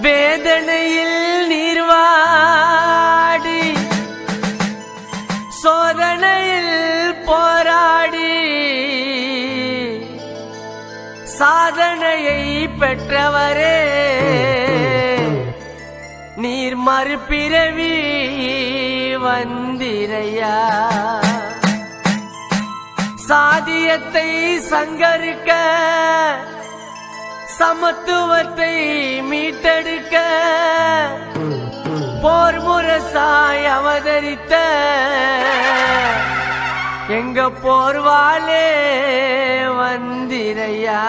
வேதனையில் நீர்வாடி சோதனையில் போராடி சாதனையை பெற்றவரே நீர் மறுபிறவி வந்திரையா. சாதியத்தை சங்கரிக்க சமத்துவத்தை மீட்டெடுக்க போர் முரசாய் அவதரித்த எங்க போர்வாலே வந்திரையா.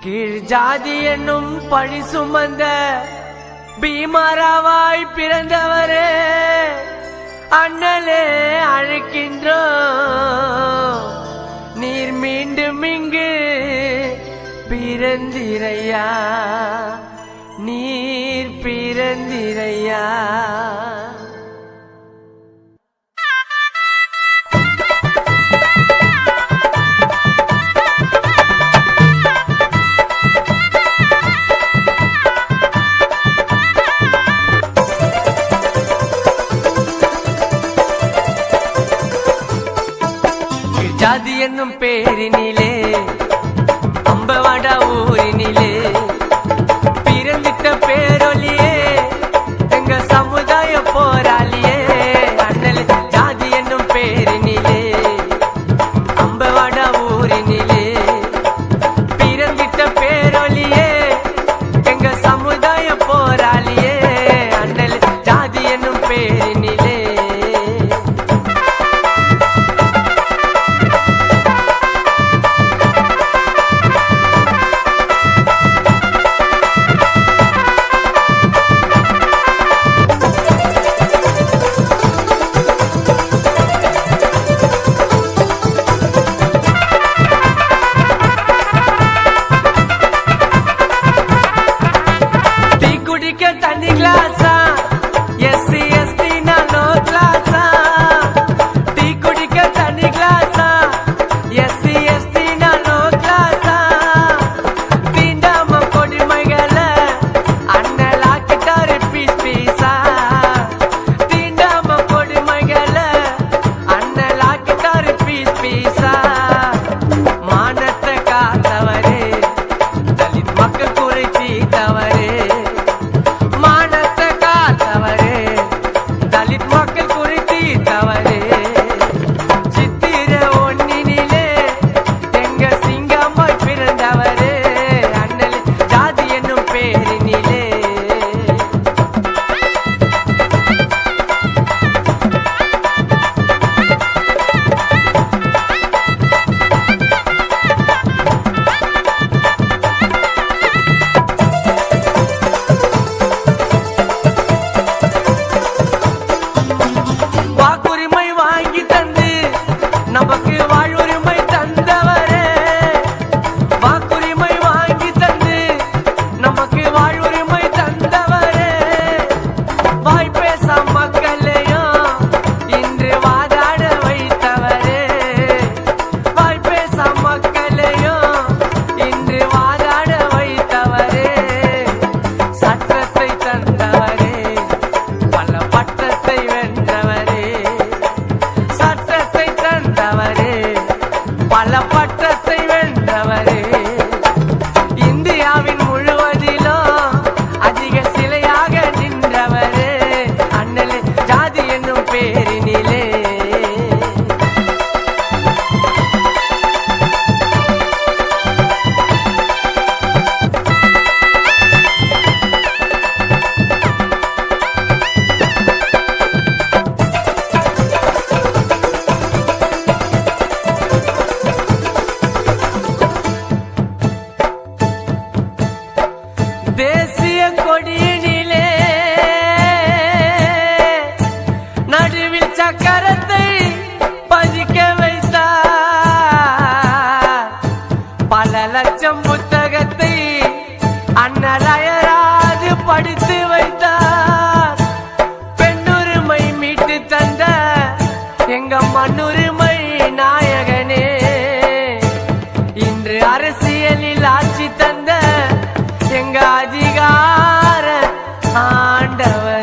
கீழ் ஜாதி என்னும் பழி சுமந்த பீமராவாய் பிறந்தவரே அண்ணலே அழைக்கின்றோம் நீர் மீண்டும் இங்கு பிறந்திரையா. நீர் பிறந்திரையா. ஜாதி என்னும் பேரினிலே அம்பவாடா ஊரினிலே பிறந்திட்ட பேரொலியே எங்க சமுதாய போராளியே. அண்ணல் ஜாதி என்னும் பேரினிலே அம்பவாடா ஊரினிலே பிறந்திட்ட பேரொலியே எங்க சமுதாய போராளியே. அண்ணல் ஜாதி என்னும் பேரினிலே தண்ணி கிளாஸா எஸ்சி எஸ்டி நானோ கிளாஸா டீ குடிக்க தண்ணி கிளாஸா எஸ்சி எஸ்டி நானோ கிளாஸா தீண்டாம கொடிமைகள அண்ணலாக்கிட்டாரு பீஸ் பீஸா. தீண்டாம கொடிமைகள அண்ணலாக்கிட்டாரு பீஸ் பீஸா. மானத்தை காத்தவரே தலித் மக்கள் குறை தீத்தவரே தலித் மக்கள் குறித்து தவறே. சித்திர ஒன்னினிலே எங்க சிங்கம்மாய் பிறந்தவரே அண்ணல் ஜாதி என்னும் பேரினிலே. நமக்கு வாழ்வுரிமை தந்தவரே வாக்குரிமை வாங்கி தந்து நமக்கு வாழ்வுரிமை தந்தவரே. வாய்ப்பேச மக்களையும் இன்று வாதாட வைத்தவரே. வாய்ப்பேச மக்களையும் இன்று வாதாட வைத்தவரே. சட்டத்தை தந்தவரே பல பட்டத்தை வென்றவரே. சட்டத்தை தந்தவரே பல பட்டத்தை வென்றவரே. இந்தியாவின் முழுவதிலும் அதிக சிலையாக நின்றவரே அண்ணலே ஜாதி என்னும் பேரினிலே. தேசிய கொடியினிலே நடுவில் சக்கரத்தை பதிக்க வைத்தார். பல லட்சம் புத்தகத்தை அண்ணலாயராது படித்து வைத்தார். பெண்ணுரிமை மீட்டு தந்த எங்க மண்ணுரிமை நாயகனே இன்று அரசியலில் ஆட்சி தந்த எங்க அதிகார ஆண்டவர்.